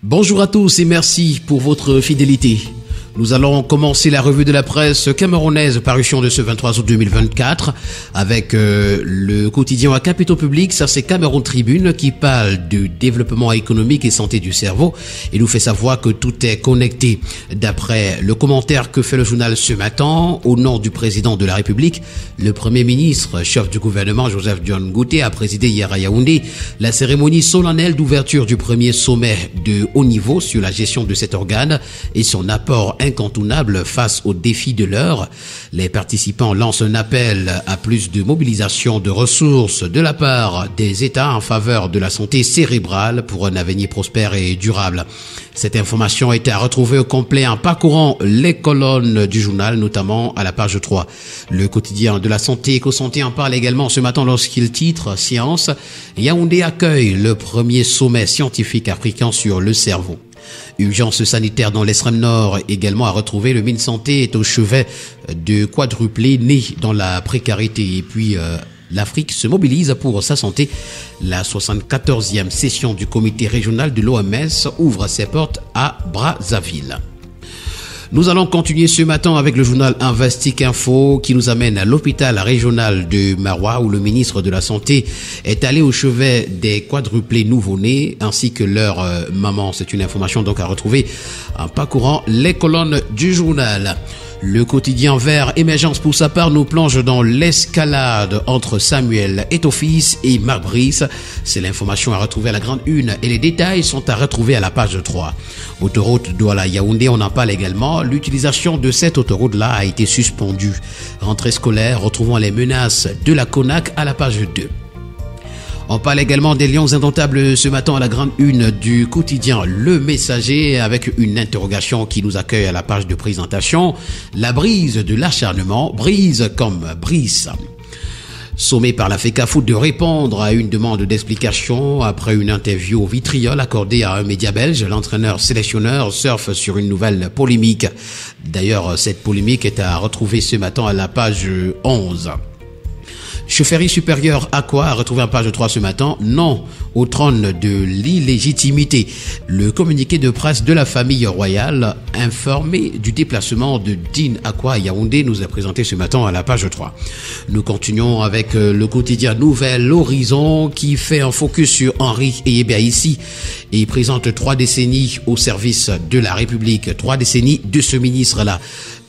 Bonjour à tous et merci pour votre fidélité. Nous allons commencer la revue de la presse camerounaise, parution de ce 23 août 2024, avec le quotidien à capitaux publics. Ça, c'est Cameroun Tribune qui parle de développement économique et santé du cerveau et nous fait savoir que tout est connecté. D'après le commentaire que fait le journal ce matin, au nom du président de la République, le premier ministre, chef du gouvernement Joseph John Ngouté, a présidé hier à Yaoundé la cérémonie solennelle d'ouverture du premier sommet de haut niveau sur la gestion de cet organe et son apport incontournable face aux défis de l'heure. Les participants lancent un appel à plus de mobilisation de ressources de la part des États en faveur de la santé cérébrale pour un avenir prospère et durable. Cette information a été à retrouver au complet en parcourant les colonnes du journal, notamment à la page 3. Le quotidien de la santé EcoSanté en parle également ce matin lorsqu'il titre « Science ». Yaoundé accueille le premier sommet scientifique africain sur le cerveau. Urgence sanitaire dans l'extrême nord également à retrouver. Le MinSanté est au chevet de quadruplés nés dans la précarité. Et puis l'Afrique se mobilise pour sa santé. La 74e session du comité régional de l'OMS ouvre ses portes à Brazzaville. Nous allons continuer ce matin avec le journal Investic Info qui nous amène à l'hôpital régional de Maroua où le ministre de la Santé est allé au chevet des quadruplés nouveau-nés ainsi que leur maman. C'est une information donc à retrouver en parcourant les colonnes du journal. Le quotidien vert Émergence pour sa part nous plonge dans l'escalade entre Samuel Eto'o-Fils et Marc Brice. C'est l'information à retrouver à la grande une et les détails sont à retrouver à la page 3. Autoroute Douala-Yaoundé, on en parle également. L'utilisation de cette autoroute-là a été suspendue. Rentrée scolaire, retrouvons les menaces de la CONAC à la page 2. On parle également des lions indomptables ce matin à la grande une du quotidien Le Messager avec une interrogation qui nous accueille à la page de présentation. La brise de l'acharnement, brise comme brise. Sommé par la FECAFOOT de répondre à une demande d'explication après une interview au vitriol accordée à un média belge, l'entraîneur-sélectionneur surfe sur une nouvelle polémique. D'ailleurs, cette polémique est à retrouver ce matin à la page 11. Chefferie supérieure à quoi? Retrouvé en page 3 ce matin. Non au trône de l'illégitimité. Le communiqué de presse de la famille royale informé du déplacement de Dean Akwa à Yaoundé nous est présenté ce matin à la page 3. Nous continuons avec le quotidien Nouvel Horizon qui fait un focus sur Henri Eyebaïssi et présente 3 décennies au service de la République. 3 décennies de ce ministre-là.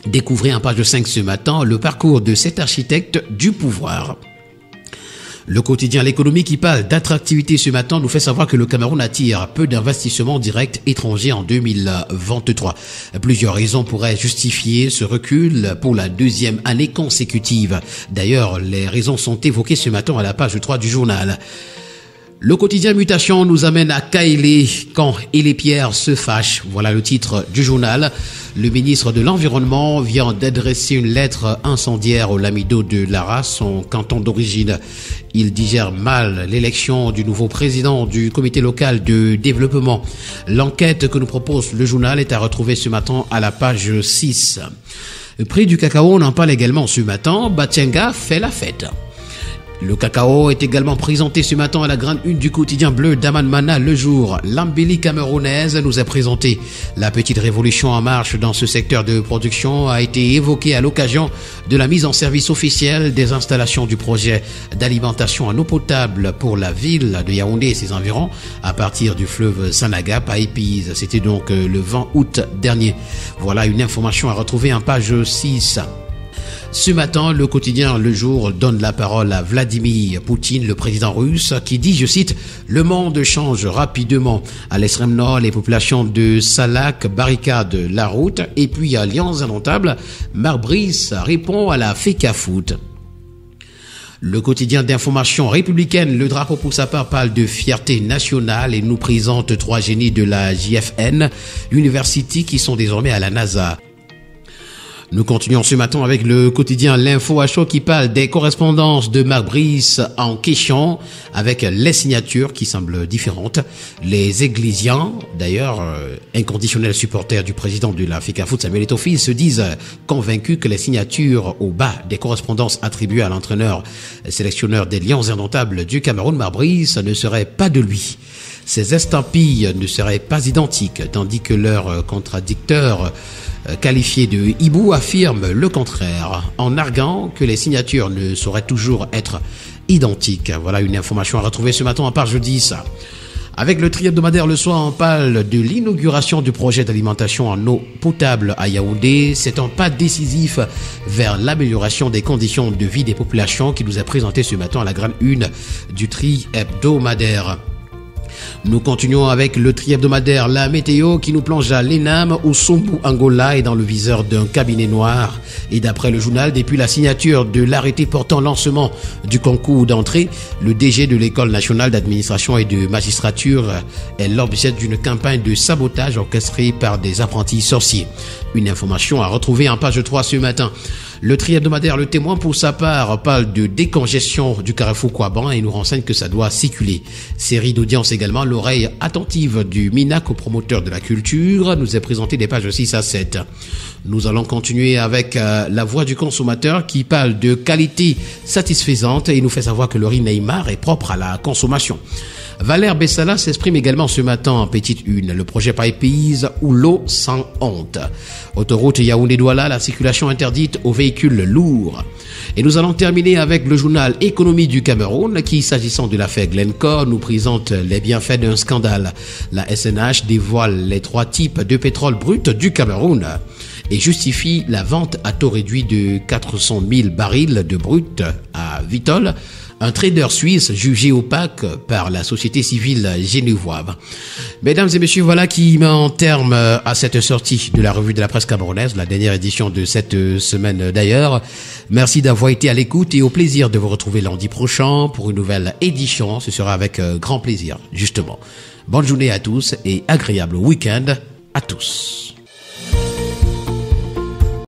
Découvrez en page 5 ce matin le parcours de cet architecte du pouvoir. Le quotidien L'économie qui parle d'attractivité ce matin nous fait savoir que le Cameroun attire peu d'investissements directs étrangers en 2023. Plusieurs raisons pourraient justifier ce recul pour la 2e année consécutive. D'ailleurs, les raisons sont évoquées ce matin à la page 3 du journal. Le quotidien Mutation nous amène à Kaélé quand Aimé Pierre se fâche. Voilà le titre du journal. Le ministre de l'Environnement vient d'adresser une lettre incendiaire au Lamido de Lara, son canton d'origine. Il digère mal l'élection du nouveau président du comité local de développement. L'enquête que nous propose le journal est à retrouver ce matin à la page 6. Prix du cacao, on en parle également ce matin. Batianga fait la fête. Le cacao est également présenté ce matin à la grande une du quotidien bleu d'Aman Mana Le Jour. L'embellie camerounaise nous a présenté. La petite révolution en marche dans ce secteur de production a été évoquée à l'occasion de la mise en service officielle des installations du projet d'alimentation en eau potable pour la ville de Yaoundé et ses environs à partir du fleuve Sanagap à Épize. C'était donc le 20 août dernier. Voilà une information à retrouver en page 6. Ce matin, le quotidien Le Jour donne la parole à Vladimir Poutine, le président russe, qui dit, je cite, « Le monde change rapidement. À l'extrême nord, les populations de Salak barricadent la route. Et puis, à Alliance Indomptable, Marc Brice répond à la FECAFOOT. » Le quotidien d'information républicaine, Le Drapeau pour sa part, parle de fierté nationale et nous présente 3 génies de la JFN University qui sont désormais à la NASA. Nous continuons ce matin avec le quotidien L'Info à chaud qui parle des correspondances de Marc Brice en question avec les signatures qui semblent différentes. Les Églisiens, d'ailleurs inconditionnels supporters du président de la FECAFOOT, Samuel Eto'o-Fils, se disent convaincus que les signatures au bas des correspondances attribuées à l'entraîneur sélectionneur des Lions indomptables du Cameroun, Marc Brice, ne seraient pas de lui. ces estampilles ne seraient pas identiques, tandis que leur contradicteur qualifié de hibou affirme le contraire, en arguant que les signatures ne sauraient toujours être identiques. Voilà une information à retrouver ce matin à page 10. Avec le tri hebdomadaire le soir, on parle de l'inauguration du projet d'alimentation en eau potable à Yaoundé. C'est un pas décisif vers l'amélioration des conditions de vie des populations qui nous est présenté ce matin à la grande une du tri hebdomadaire. Nous continuons avec le tri hebdomadaire, la météo qui nous plonge à l'ENAM, au Sombu, Angola et dans le viseur d'un cabinet noir. Et d'après le journal, depuis la signature de l'arrêté portant lancement du concours d'entrée, le DG de l'École nationale d'administration et de magistrature est l'objet d'une campagne de sabotage orchestrée par des apprentis sorciers. Une information à retrouver en page 3 ce matin. Le tri hebdomadaire, le Témoin, pour sa part, parle de décongestion du carrefour Kouaban et nous renseigne que ça doit circuler. Série d'audience également, l'oreille attentive du MINAC, au promoteur de la culture, nous est présenté des pages 6 à 7. Nous allons continuer avec la voix du consommateur qui parle de qualité satisfaisante et nous fait savoir que le riz Neymar est propre à la consommation. Valère Bessala s'exprime également ce matin en petite une. Le projet Paille-Pays ou l'eau sans honte. Autoroute Yaoundé-Douala, la circulation interdite aux véhicules lourds. Et nous allons terminer avec le journal Économie du Cameroun qui, s'agissant de l'affaire Glencore, nous présente les bienfaits d'un scandale. La SNH dévoile les 3 types de pétrole brut du Cameroun et justifie la vente à taux réduit de 400 000 barils de brut à Vitol, un trader suisse jugé opaque par la société civile genevoise. Mesdames et messieurs, voilà qui met en terme à cette sortie de la revue de la presse camerounaise, la dernière édition de cette semaine d'ailleurs. Merci d'avoir été à l'écoute et au plaisir de vous retrouver lundi prochain pour une nouvelle édition. Ce sera avec grand plaisir, justement. Bonne journée à tous et agréable week-end à tous.